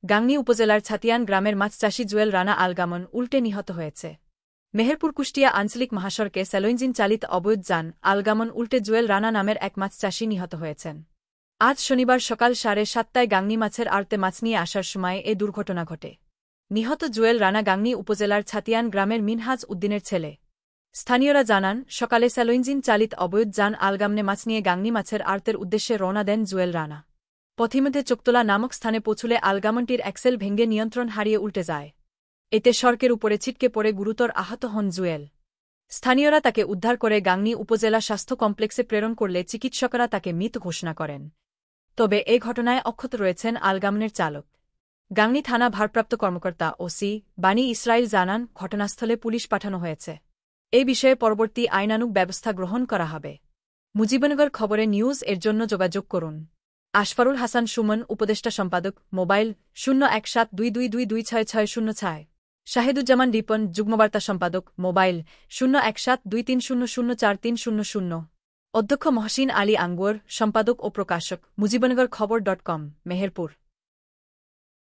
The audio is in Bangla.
গাংনী উপজেলার ছাতিয়ান গ্রামের মাছচাষী জুয়েল রানা আলগামন উল্টে নিহত হয়েছে। মেহেরপুর কুষ্টিয়া আঞ্চলিক মহাসড়কে স্যালোইঞ্জিন চালিত অবৈধ যান আলগামন উল্টে জুয়েল রানা নামের এক মাছচাষী নিহত হয়েছেন। আজ শনিবার সকাল 7:30টায় গাংনী মাছের আড়তে মাছ নিয়ে আসার সময় এ দুর্ঘটনা ঘটে। নিহত জুয়েল রানা গাংনী উপজেলার ছাতিয়ান গ্রামের মিনহাজ উদ্দিনের ছেলে। স্থানীয়রা জানান, সকালে স্যালোইঞ্জিন চালিত অবৈধ যান আলগামনে মাছ নিয়ে গাংনী মাছের আড়তের উদ্দেশ্যে রওনা দেন জুয়েল রানা। পথিমধ্যে চোকতলা নামক স্থানে পৌঁছলে আলগামনটির অ্যাক্সেল ভেঙে নিয়ন্ত্রণ হারিয়ে উল্টে যায়। এতে সড়কের উপরে ছিটকে পড়ে গুরুতর আহত হন জুয়েল। স্থানীয়রা তাকে উদ্ধার করে গাংনী উপজেলা স্বাস্থ্য কমপ্লেক্সে প্রেরণ করলে চিকিৎসকরা তাকে মৃত ঘোষণা করেন। তবে এ ঘটনায় অক্ষত রয়েছেন আলগামনের চালক। গাংনী থানা ভারপ্রাপ্ত কর্মকর্তা ওসি বানী ইসরাইল জানান, ঘটনাস্থলে পুলিশ পাঠানো হয়েছে। এ বিষয়ে পরবর্তী আইনানুগ ব্যবস্থা গ্রহণ করা হবে। মুজিবনগর খবরে নিউজ এর জন্য যোগাযোগ করুন। আশফারুল হাসান সুমন, উপদেষ্টা সম্পাদক, মোবাইল 0172222266006। শাহেদুজ্জামান রিপন, যুগ্মবার্তা সম্পাদক, মোবাইল 0172300043000। অধ্যক্ষ মহসিন আলী আঙ্গুর, সম্পাদক ও প্রকাশক, মুজিবনগর খবর.com, মেহেরপুর।